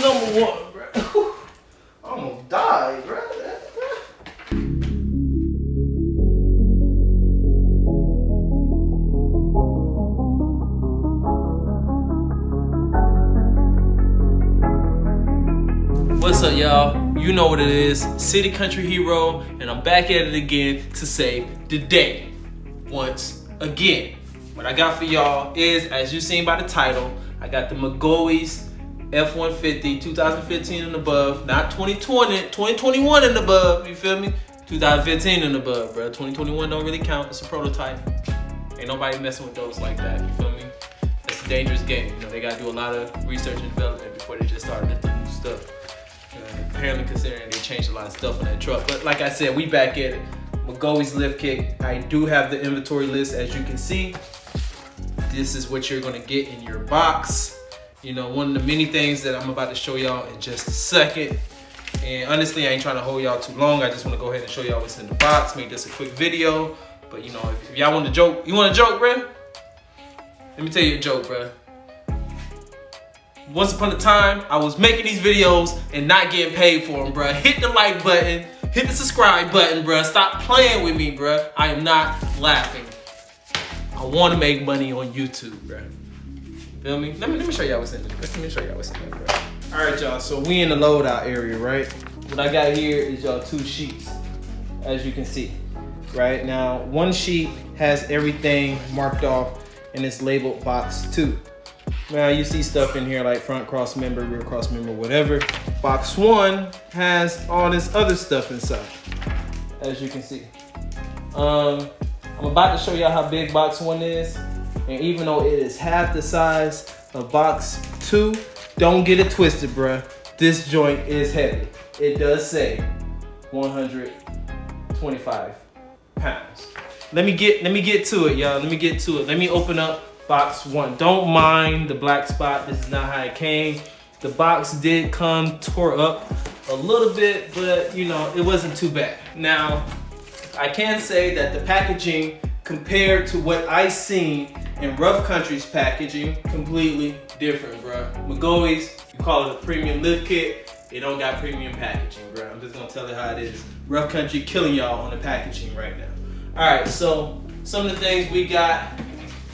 number one, bro. I almost died, bro. What's up, y'all? You know what it is, City Country Hero, and I'm back at it again to save the day once again. What I got for y'all is, as you seen by the title, I got the McGaughy's F-150 2015 and above, not 2020, 2021 and above, you feel me? 2015 and above, bro. 2021 don't really count, it's a prototype. Ain't nobody messing with those like that, you feel me? It's a dangerous game, you know, they gotta do a lot of research and development before they just start lifting new stuff. Apparently considering they changed a lot of stuff on that truck. But like I said, we back at it. McGaughy's lift kit. I do have the inventory list, as you can see. This is what you're gonna get in your box. You know, one of the many things that I'm about to show y'all in just a second. And honestly, I ain't trying to hold y'all too long. I just wanna go ahead and show y'all what's in the box. Make this a quick video. But you know, if y'all want to joke, you want a joke, bruh? Let me tell you a joke, bruh. Once upon a time, I was making these videos and not getting paid for them, bruh. Hit the like button, hit the subscribe button, bruh. Stop playing with me, bruh. I am not laughing. I want to make money on YouTube, bruh. Feel me? Let me show y'all what's in there. Let me show y'all what's in there, bruh. All right, y'all. So we in the loadout area, right? What I got here is y'all 2 sheets, as you can see. Right now, one sheet has everything marked off and it's labeled box 2. Now you see stuff in here like front cross member, rear cross member, whatever. Box 1 has all this other stuff inside, as you can see. I'm about to show y'all how big box 1 is, and even though it is half the size of box 2, don't get it twisted, bruh. This joint is heavy. It does say 125 pounds. Let me get to it, y'all. Let me get to it. Let me open up box 1. Don't mind the black spot. This is not how it came. The box did come tore up a little bit, but you know, it wasn't too bad. Now, I can say that the packaging compared to what I seen in Rough Country's packaging, completely different, bro. McGaughy's, you call it a premium lift kit, it don't got premium packaging, bro. I'm just gonna tell it how it is. Rough Country killing y'all on the packaging right now. All right, so some of the things we got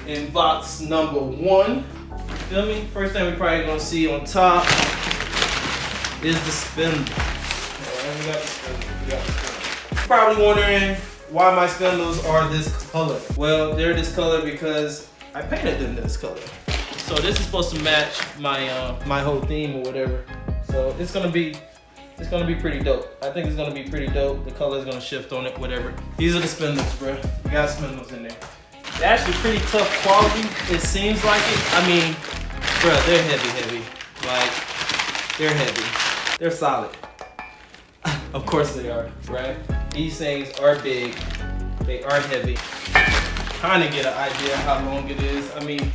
in box number 1, feel me? First thing we probably gonna see on top is the spindle. Alright, we got the spindle. Probably wondering why my spindles are this color. Well, they're this color because I painted them this color. So this is supposed to match my my whole theme or whatever. So it's gonna be pretty dope. I think it's gonna be pretty dope. The color is gonna shift on it, whatever. These are the spindles, bro. We got spindles in there. They're actually pretty tough quality, it seems like it. I mean, bro, they're heavy. Like, they're heavy. They're solid. Of course they are, right? These things are big. They are heavy. Kind of get an idea how long it is. I mean,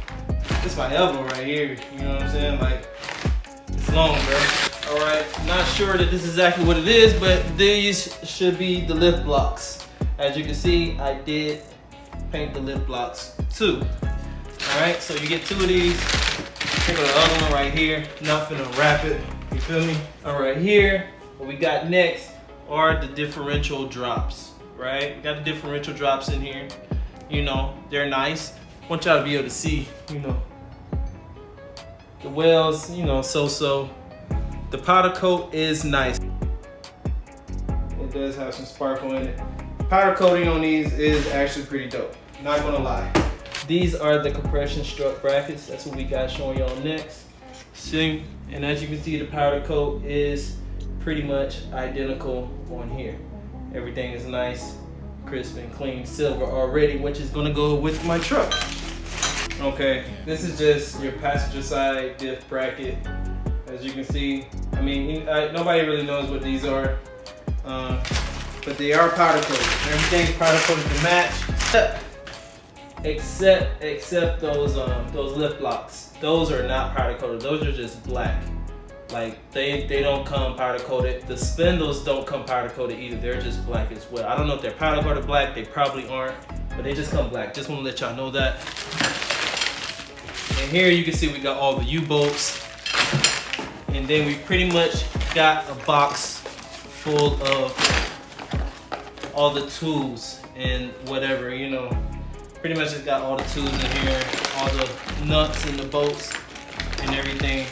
it's my elbow right here. You know what I'm saying? Like, it's long, bro. All right, not sure that this is exactly what it is, but these should be the lift blocks. As you can see, I did paint the lift blocks too. All right, so you get 2 of these. Take the other one right here. Not finna wrap it. You feel me? All right, here, what we got next are the differential drops. Right? We got the differential drops in here. You know, they're nice. I want y'all to be able to see, you know, the wells. You know, so. The powder coat is nice. It does have some sparkle in it. Powder coating on these is actually pretty dope. Not gonna lie. These are the compression strut brackets. That's what we got showing y'all next. See, and as you can see, the powder coat is pretty much identical on here. Everything is nice, crisp and clean silver already, which is gonna go with my truck. Okay, this is just your passenger side diff bracket. As you can see, I mean, nobody really knows what these are, but they are powder coated. Everything's powder coated to match, except those lift blocks. Those are not powder coated. Those are just black. Like they don't come powder coated. The spindles don't come powder coated either. They're just black as well. I don't know if they're powder coated black. They probably aren't, but they just come black. Just want to let y'all know that. And here you can see we got all the U-bolts And then we pretty much got a box full of all the tools and whatever, you know. Pretty much just got all the tools in here, all the nuts and the bolts and everything.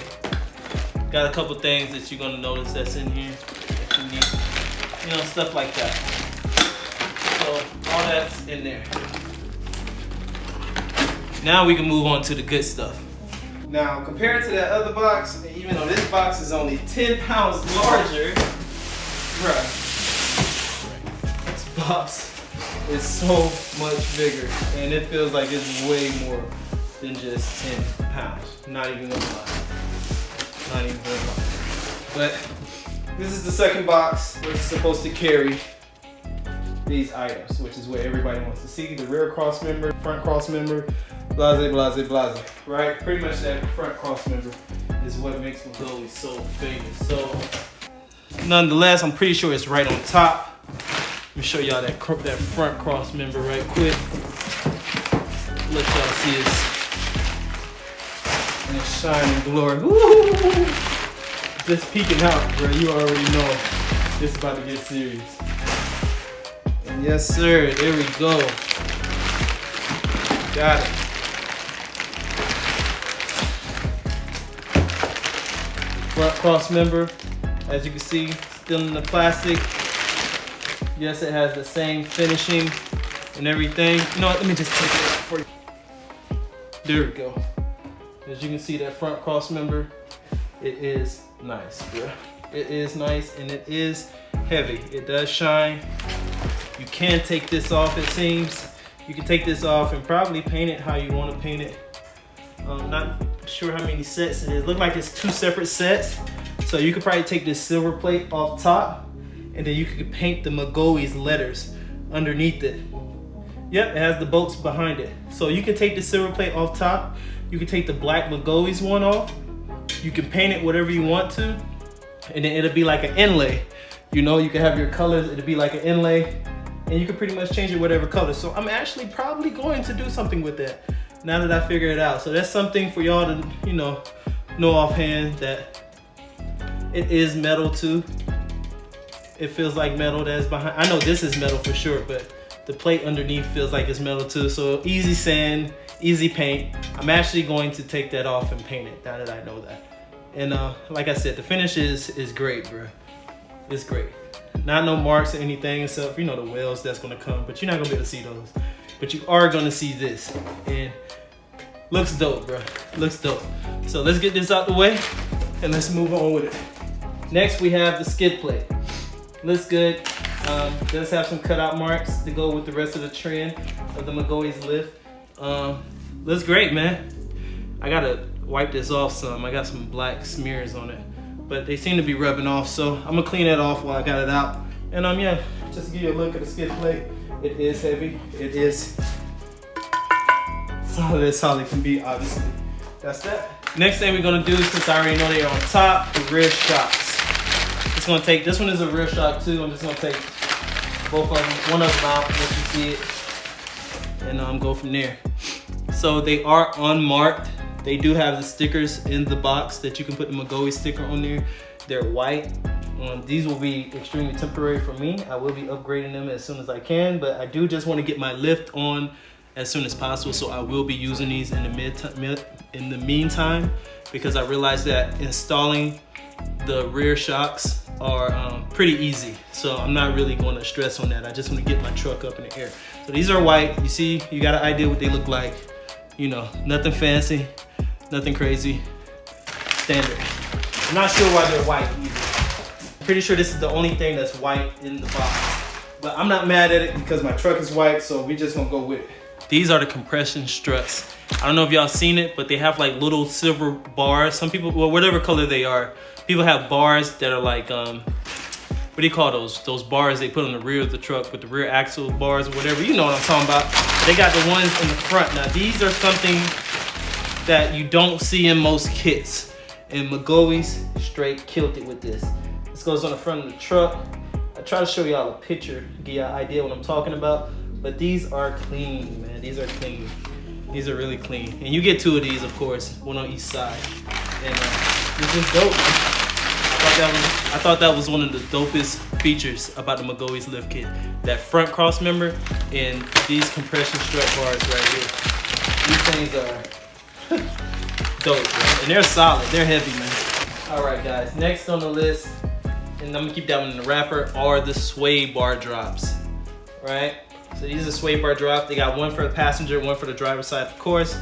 Got a couple things that you're gonna notice that's in here that you need, you know, stuff like that. So all that's in there. Now we can move on to the good stuff. Now, compared to that other box, even though this box is only 10 pounds larger, bruh, this box is so much bigger, and it feels like it's way more than just 10 pounds. Not even gonna lie. Not even gonna lie. But this is the second box which is supposed to carry these items, which is what everybody wants to see. The rear cross member, front cross member, blase, blase, blase, right? Pretty much that front cross member is what makes Magoli so famous. So, nonetheless, I'm pretty sure it's right on top. Let me show y'all that front cross member right quick. Let y'all see it in its shining glory. Woo! Just peeking out, bro. You already know it's about to get serious. And yes, sir. There we go. Got it. Front cross member, as you can see, still in the plastic. Yes, it has the same finishing and everything. You know what, let me just take it out for you. There we go. As you can see, that front cross member, it is nice, bro. It is nice and it is heavy. It does shine. You can take this off, it seems. You can take this off and probably paint it how you want to paint it. Not sure how many sets it is. Look like it's 2 separate sets. So you could probably take this silver plate off top and then you could paint the Magoli's letters underneath it. Yep, it has the bolts behind it. So you can take the silver plate off top. You can take the black Magoli's one off. You can paint it whatever you want to. And then it'll be like an inlay. You know, you can have your colors, it'll be like an inlay. And you can pretty much change it whatever color. So I'm actually probably going to do something with that now that I figure it out. So that's something for y'all to, you know offhand that it is metal too. It feels like metal that's behind. I know this is metal for sure, but the plate underneath feels like it's metal too. So easy sand, easy paint. I'm actually going to take that off and paint it now that I know that. And like I said, the finish is great, bro. It's great. Not no marks or anything except, you know, the wheels that's gonna come, but you're not gonna be able to see those. But you are gonna see this, and looks dope, bro. Looks dope. So let's get this out the way and let's move on with it. Next, we have the skid plate. Looks good. Does have some cutout marks to go with the rest of the trend of the Magoli's lift. Looks great, man. I gotta wipe this off some. I got some black smears on it, but they seem to be rubbing off, so I'm gonna clean that off while I got it out. And yeah, just to give you a look at the skid plate, it is heavy. It is solid as solid can be, obviously. That's that. Next thing we're gonna do, since I already know they're on top, the rear shocks. It's gonna take, this one is a rear shock too. I'm just gonna take both of them, one of them out, let you see it, and go from there. So they are unmarked. They do have the stickers in the box that you can put the Magoli sticker on there. They're white. These will be extremely temporary for me. I will be upgrading them as soon as I can, but I do just want to get my lift on as soon as possible, so I will be using these in the meantime, because I realized that installing the rear shocks are pretty easy. So I'm not really going to stress on that. I just want to get my truck up in the air. So these are white. You see, you got an idea what they look like. You know, nothing fancy, nothing crazy, standard. I'm not sure why they're white either. Pretty sure this is the only thing that's white in the box. But I'm not mad at it because my truck is white, so we just gonna go with it. These are the compression struts. I don't know if y'all seen it, but they have like little silver bars. Some people, well, whatever color they are, people have bars that are like, what do you call those? Those bars they put on the rear of the truck with the rear axle bars or whatever. You know what I'm talking about. They got the ones in the front. Now these are something that you don't see in most kits. And Magoli's straight killed it with this. This goes on the front of the truck. I try to show y'all a picture, give y'all an idea what I'm talking about. But these are clean, man. These are clean. These are really clean. And you get 2 of these, of course, one on each side. And this is dope. I thought that was one of the dopest features about the McGaughy's lift kit. That front cross member and these compression strut bars right here. These things are dope, bro. And they're solid. They're heavy, man. All right, guys. Next on the list, and I'm gonna keep that one in the wrapper, are the sway bar drops, right? So these are sway bar drops. They got one for the passenger, one for the driver's side, of course.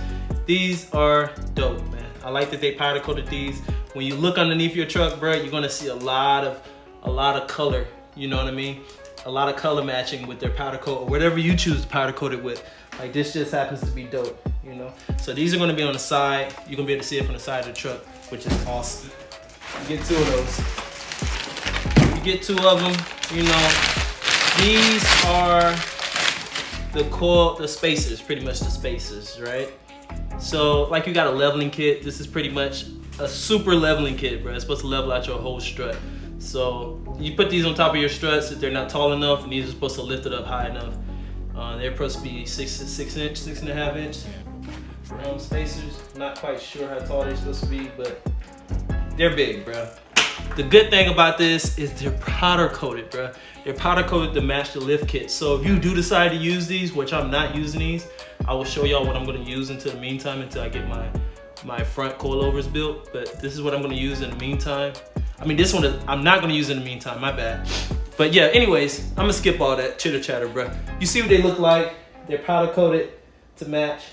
These are dope, man. I like that they powder coated these. When you look underneath your truck, bro, you're gonna see a lot of color. You know what I mean? A lot of color matching with their powder coat or whatever you choose to powder coat it with. Like this just happens to be dope, you know? So these are gonna be on the side. You're gonna be able to see it from the side of the truck, which is awesome. You get two of those. You get two of them, you know. These are the spacers, pretty much the spacers, right? So like you got a leveling kit. This is pretty much a super leveling kit, bro. It's supposed to level out your whole strut. So you put these on top of your struts if they're not tall enough, and these are supposed to lift it up high enough. They're supposed to be 6.5 inch spacers. Not quite sure how tall they're supposed to be, but they're big, bro. The good thing about this is they're powder coated, bro. They're powder coated to match the lift kit. So if you do decide to use these, which I'm not using these, I will show y'all what I'm gonna use until the meantime, until I get my front coilovers built. But this is what I'm gonna use in the meantime. I mean, this one I'm not gonna use in the meantime, my bad. But yeah, anyways, I'm gonna skip all that chitter chatter, bro. You see what they look like? They're powder coated to match.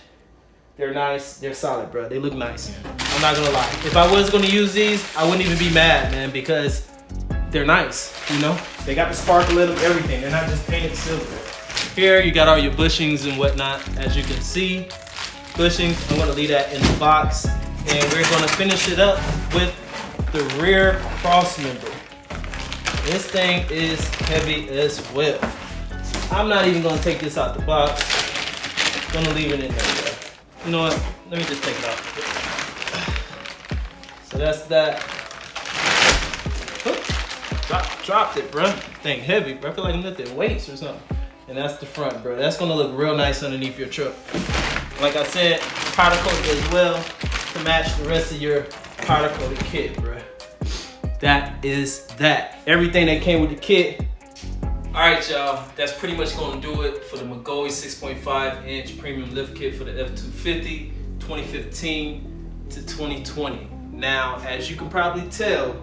They're nice, they're solid, bro. They look nice. I'm not gonna lie. If I was gonna use these, I wouldn't even be mad, man, because they're nice, you know? They got the sparkle in them, everything. They're not just painted silver. Here, you got all your bushings and whatnot, as you can see. Bushings, I'm gonna leave that in the box. And we're gonna finish it up with the rear cross member. This thing is heavy as well. I'm not even gonna take this out the box. I'm gonna leave it in there, bro. You know what? Let me just take it out. So that's that. Dropped it, bro. Thing heavy, bro. I feel like I'm lifting weights or something. And that's the front, bro. That's gonna look real nice underneath your truck. Like I said, powder coated as well to match the rest of your powder coated kit, bro. That is that. Everything that came with the kit. All right, y'all. That's pretty much gonna do it for the McGaughy 6.5 inch premium lift kit for the F250 2015 to 2020. Now, as you can probably tell,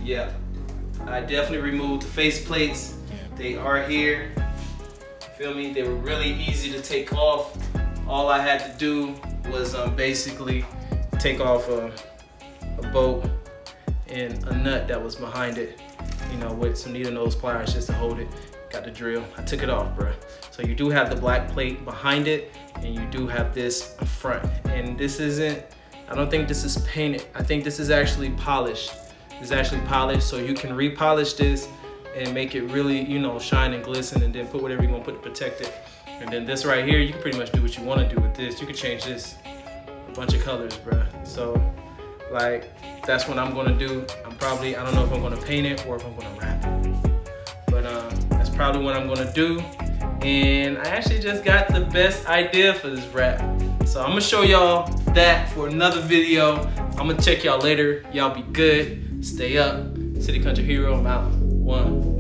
yeah, I definitely removed the face plates. They are here. Feel me? They were really easy to take off. All I had to do was basically take off a bolt and a nut that was behind it, you know, with some needle nose pliers just to hold it. Got the drill. I took it off, bro. So you do have the black plate behind it, and you do have this front. And this isn't, I don't think this is painted. I think this is actually polished. It's actually polished, so you can repolish this and make it really, you know, shine and glisten, and then put whatever you're gonna put to protect it. And then this right here, you can pretty much do what you wanna do with this. You can change this a bunch of colors, bro. So, like, that's what I'm gonna do. I don't know if I'm gonna paint it or if I'm gonna wrap it. But that's probably what I'm gonna do. And I actually just got the best idea for this wrap. So I'm gonna show y'all that for another video. I'm gonna check y'all later. Y'all be good, stay up. City Country Hero, I'm out. 1.